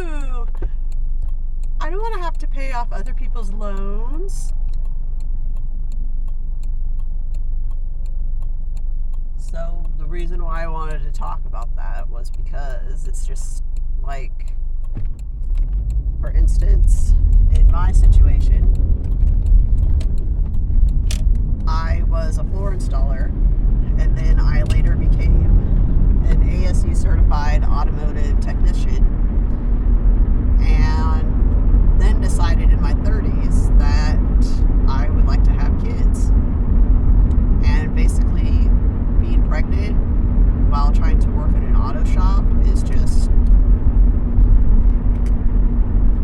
Woohoo! I don't want to have to pay off other people's loans. So the reason why I wanted to talk about that was because it's just like, for instance, in my situation, I was a floor installer, and then I later became an ASE certified automotive technician, and then decided in my 30s that I would like to have kids. And basically, being pregnant while trying to work in an auto shop is just,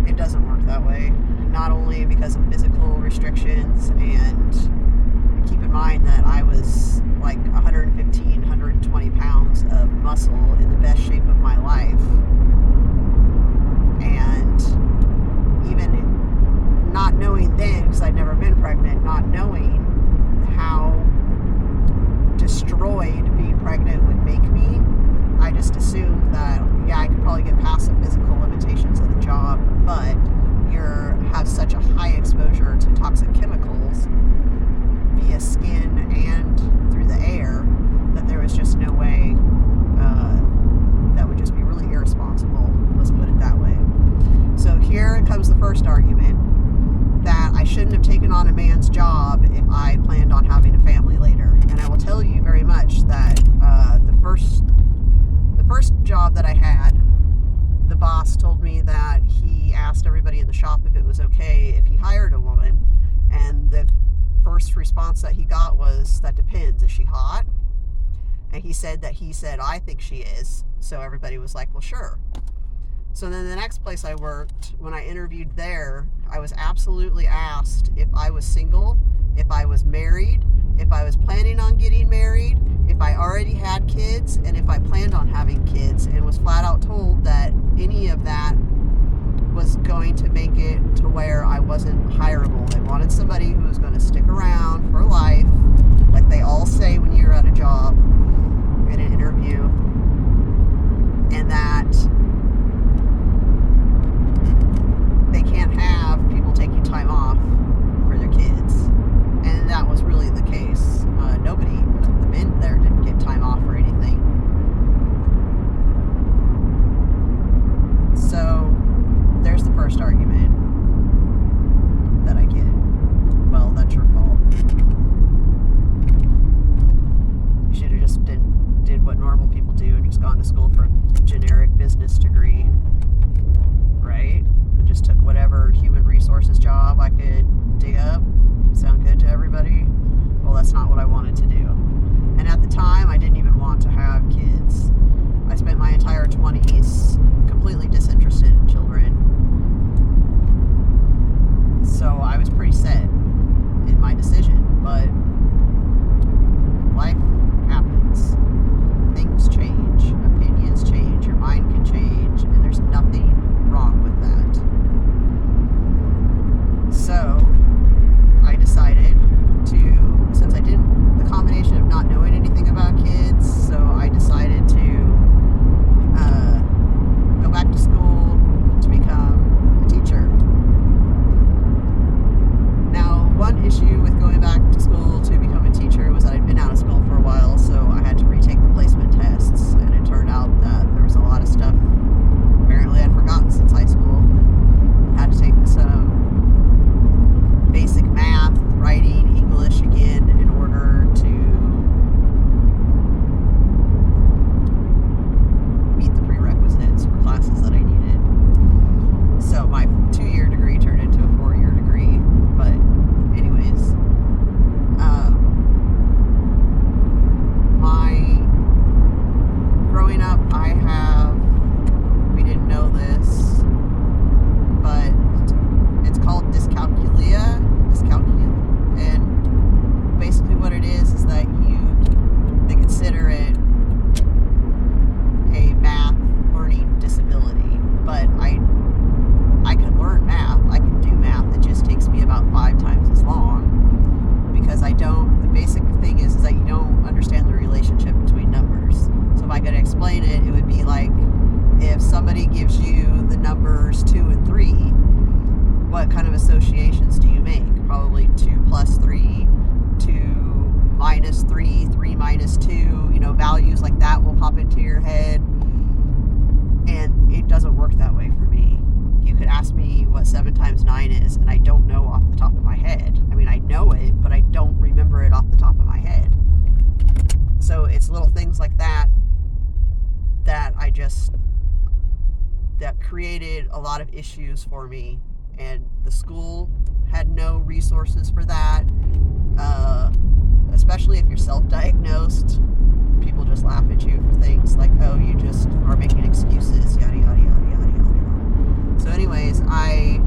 it doesn't work that way. Not only because of physical restrictions, and keep in mind that I was like 115, 120 pounds of muscle in the best shape of my life. And even not knowing then, because I'd never been pregnant, not knowing how destroyed being pregnant would make me, I just assumed that, yeah, I could probably get past the physical limitations of the job, but you have such a high exposure to toxic chemicals via skin and through the air that there was just no way. That would just be really irresponsible, let's put it that way. So here comes the first argument, that I shouldn't have taken on a man's job if I planned on having a family later. And I will tell you very much that the first job that I had, the boss told me that he asked everybody in the shop if it was okay if he hired a woman, and the first response that he got was, that depends, is she hot? And he said, I think she is. So everybody was like, well, sure. So then the next place I worked, when I interviewed there, I was absolutely asked if I was single, if I was married, if I was planning on getting married, if I already had kids, and if I planned on having kids, and was flat out told that any of that was going to make it to where I wasn't hireable. They wanted somebody who was going to stick around for life, like they all say when you're at a job, in an interview, and that they can't have people taking time off for their kids. And that was really the case. Nobody, the men there didn't get time off for anything. So there's the first argument that I get. Well, that's your fault. You should have just did what normal people do and just gone to school for a generic business degree, right? And just took whatever human resources job I could dig up. Sound good to everybody? Well, that's not what I wanted to do. And at the time, I didn't even want to have kids. I spent my entire 20s completely disinterested in children. pop into your head. And it doesn't work that way for me. You could ask me what 7 times 9 is, and I don't know off the top of my head. I mean, I know it, but I don't remember it off the top of my head. So it's little things like that that created a lot of issues for me. And the school had no resources for that. Especially if you're self-diagnosed, people just laugh at you for things like, oh, you just are making excuses, yada, yada, yada, yada, yada. So anyways, I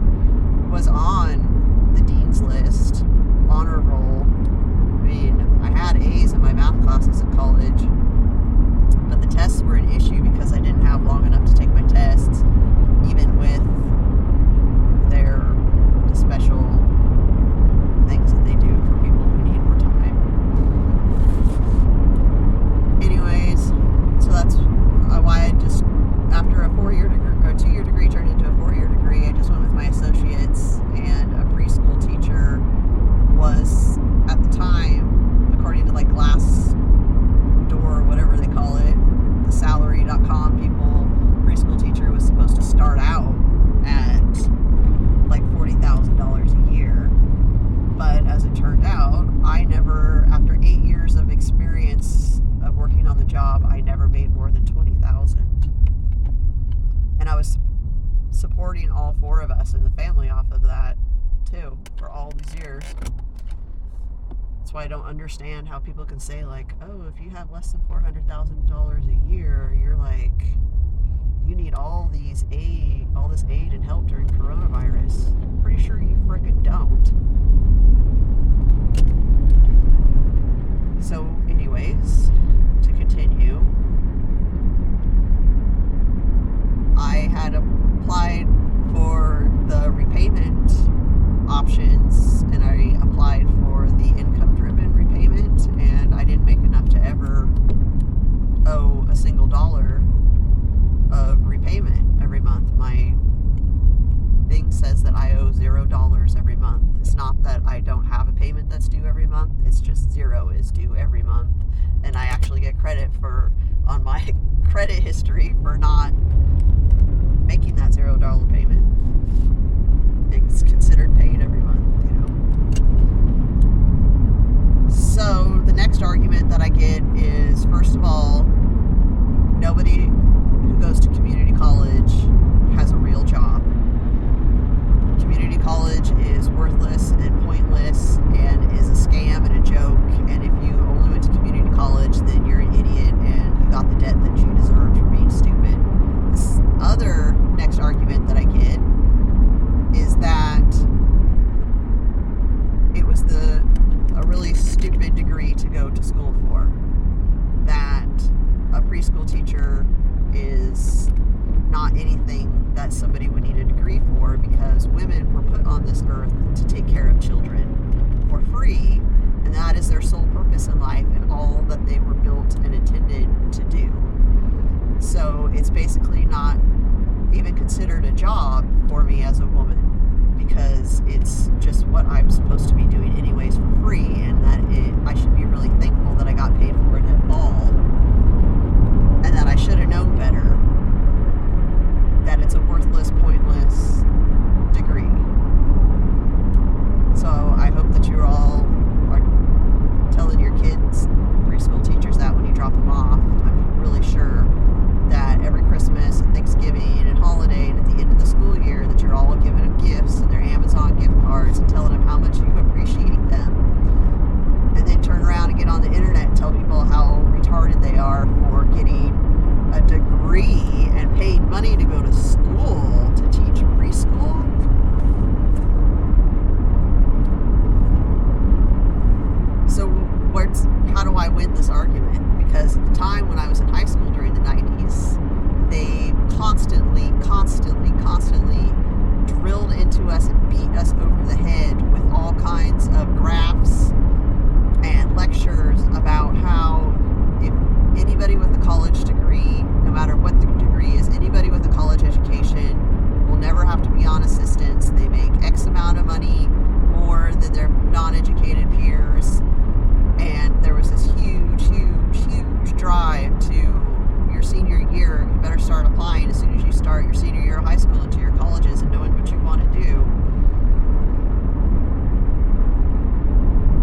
was on the dean's list, honor roll. I mean, I had A's in my math classes at college, but the tests were an issue because I didn't have long enough to take my tests, even with their special things that they do for people who need more time. Anyways, so that's why I just, after a 4-year degree, or 2-year degree turned into a 4-year degree, I just went with my associates, and a preschool teacher was, at the time, according to like Glassdoor, whatever they call it, the salary.com people, preschool teacher was supposed to start out at like $40,000 a year. But as it turned out, after 8 years of experience of working on the job, I never made more than $20,000. And I was supporting all 4 of us in the family off of that too for all these years. That's why I don't understand how people can say like, oh, if you have less than $400,000 a year, you're like, you need all this aid and help during coronavirus. I'm pretty sure you frickin' don't. So anyways, to continue, I had applied for the repayment options, and I applied for the income-driven repayment, and I didn't make enough to ever owe a single dollar of repayment every month. My thing says that I owe $0 every month. It's not that I don't have a payment that's due every month, it's just 0 is due every month, and I actually get credit on my credit history for not making that $0 payment. It's considered paid every month, So the next argument that I get is, first of all, nobody who goes to community college has a real job. Community college is worthless and pointless and is a scam and a joke, and if you only went to community college, then you're an idiot and you got the debt that you deserved for being stupid. This other next argument that I get is that it was a really stupid degree to go to school for. That a preschool teacher is not anything that somebody would need a degree for, because women were put on this earth to take care of children for free, and that is their sole purpose in life and all that they were built and intended to do. So it's basically not even considered a job for me as a woman, because it's just what I'm supposed to be doing anyways for free, and that I should be really thankful that I got paid for it at all, and that I should have known better that it's a worthless, pointless degree. So I hope that you all are telling your kids, preschool teachers, that when you drop them off. I'm really sure that every Christmas and Thanksgiving and holiday and at the end of the school year that you're all giving them gifts and their Amazon gift cards and telling them how much you appreciate them. And then turn around and get on the internet and tell people how retarded they are for getting a degree and paid money to go to school to teach preschool. So how do I win this argument? Because at the time when I was in high school during the 90s, they constantly drilled into us and beat us over the head with all kinds of graphs and lectures about how if anybody with a college degree, no matter what the degree is, anybody with a college education will never have to be on assistance. They make X amount of money more than their non-educated peers. And there was this huge drive to year. You better start applying as soon as you start your senior year of high school into your colleges and knowing what you want to do.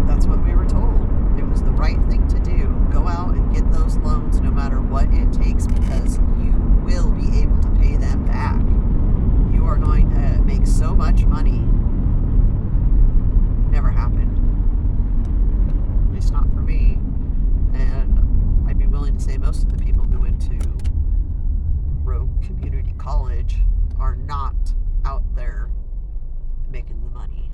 That's what we were told. It was the right thing to do. Go out and get those loans no matter what it takes, because you will be able to pay them back. You are going to make so much money. Never happened. At least not for me. And I'd be willing to say most of the people who went to Rogue Community College are not out there making the money.